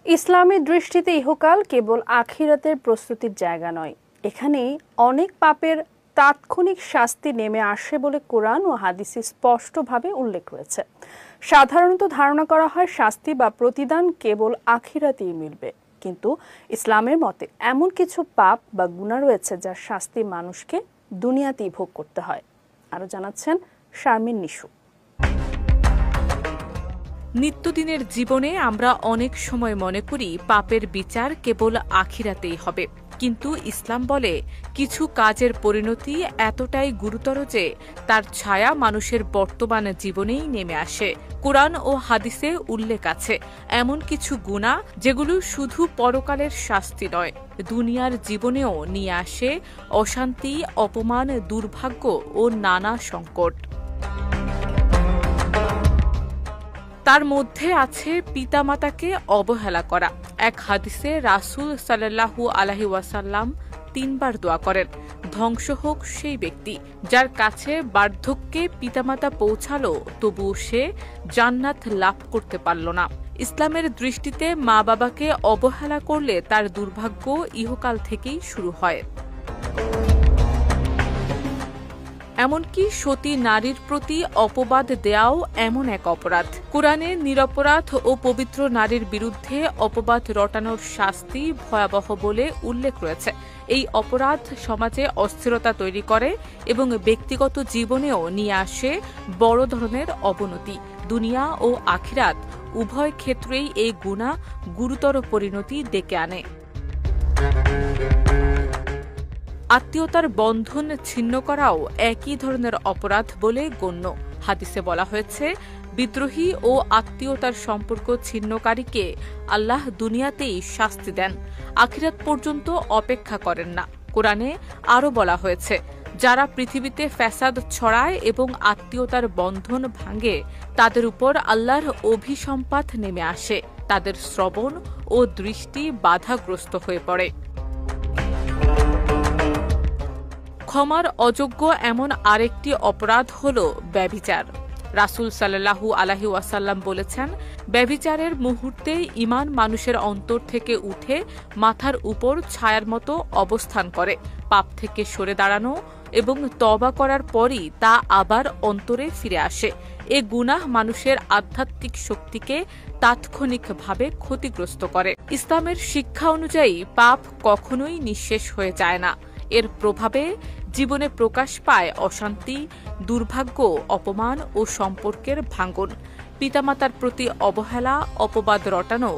ইসলামের দৃষ্টিতে ইহকাল কেবল আখিরাতের প্রস্তুতির জায়গা নয়, এখানে অনেক পাপের তাৎক্ষণিক শাস্তি নেমে আসে বলে কোরআন ও হাদিসে স্পষ্টভাবে উল্লেখ রয়েছে। সাধারণত ধারণা করা হয় শাস্তি বা প্রতিদান কেবল আখিরাতেই মিলবে, কিন্তু ইসলামের মতে এমন কিছু পাপ বা গুনাহ রয়েছে যার শাস্তি মানুষকে দুনিয়াতেই ভোগ করতে হয়। আরো জানাচ্ছেন শারমিন নিশু। নিত্যদিনের জীবনে আমরা অনেক সময় মনে করি পাপের বিচার কেবল আখিরাতেই হবে, কিন্তু ইসলাম বলে কিছু কাজের পরিণতি এতটাই গুরুতর যে তার ছায়া মানুষের বর্তমান জীবনেই নেমে আসে। কোরআন ও হাদিসে উল্লেখ আছে এমন কিছু গুনাহ যেগুলো শুধু পরকালের শাস্তি নয়, দুনিয়ার জীবনেও নিয়ে আসে অশান্তি, অপমান, দুর্ভাগ্য ও নানা সংকট। তার মধ্যে আছে পিতামাতাকে অবহেলা করা। এক হাদিসে রাসূল সাল্লাল্লাহু আলাইহি ওয়াসাল্লাম ৩ বার দোয়া করেন, ধ্বংস হোক সেই ব্যক্তি যার কাছে বার্ধক্যে পিতামাতা পৌঁছালো তবুও সে জান্নাত লাভ করতে পারল না। ইসলামের দৃষ্টিতে মা বাবাকে অবহেলা করলে তার দুর্ভাগ্য ইহকাল থেকেই শুরু হয়। এমনকি সতী নারীর প্রতি অপবাদ দেয়াও এমন এক অপরাধ। কোরআনে নিরপরাধ ও পবিত্র নারীর বিরুদ্ধে অপবাদ রটানোর শাস্তি ভয়াবহ বলে উল্লেখ রয়েছে। এই অপরাধ সমাজে অস্থিরতা তৈরি করে এবং ব্যক্তিগত জীবনেও নিয়ে আসে বড় ধরনের অবনতি। দুনিয়া ও আখিরাত উভয় ক্ষেত্রেই এই গুনাহ গুরুতর পরিণতি ডেকে আনে। আত্মীয়তার বন্ধন ছিন্ন করাও একই ধরনের অপরাধ বলে গণ্য। হাদিসে বলা হয়েছে, বিদ্রোহী ও আত্মীয়তার সম্পর্ক ছিন্নকারীকে আল্লাহ দুনিয়াতেই শাস্তি দেন, আখিরাত পর্যন্ত অপেক্ষা করেন না। কোরআনে আরও বলা হয়েছে, যারা পৃথিবীতে ফ্যাসাদ ছড়ায় এবং আত্মীয়তার বন্ধন ভাঙে তাদের উপর আল্লাহর অভিসম্পাত নেমে আসে, তাদের শ্রবণ ও দৃষ্টি বাধাগ্রস্ত হয়ে পড়ে। ক্ষমার অযোগ্য এমন আরেকটি অপরাধ হল ব্যভিচার। রাসূল সাল্লাল্লাহু আলাইহি ওয়াসাল্লাম বলেছেন, ব্যভিচারের মুহূর্তে ঈমান মানুষের অন্তর থেকে উঠে মাথার উপর ছায়ার মতো অবস্থান করে। পাপ থেকে সরে দাঁড়ানো এবং তওবা করার পরই তা আবার অন্তরে ফিরে আসে। এ গুনাহ মানুষের আধ্যাত্মিক শক্তিকে তাৎক্ষণিকভাবে ক্ষতিগ্রস্ত করে। ইসলামের শিক্ষা অনুযায়ী পাপ কখনোই নিঃশেষ হয়ে যায় না। এর প্রভাবে জীবনে প্রকাশ পায় অশান্তি, দুর্ভাগ্য, অপমান ও সম্পর্কের ভাঙন। পিতামাতার প্রতি অবহেলা, অপবাদ রটানো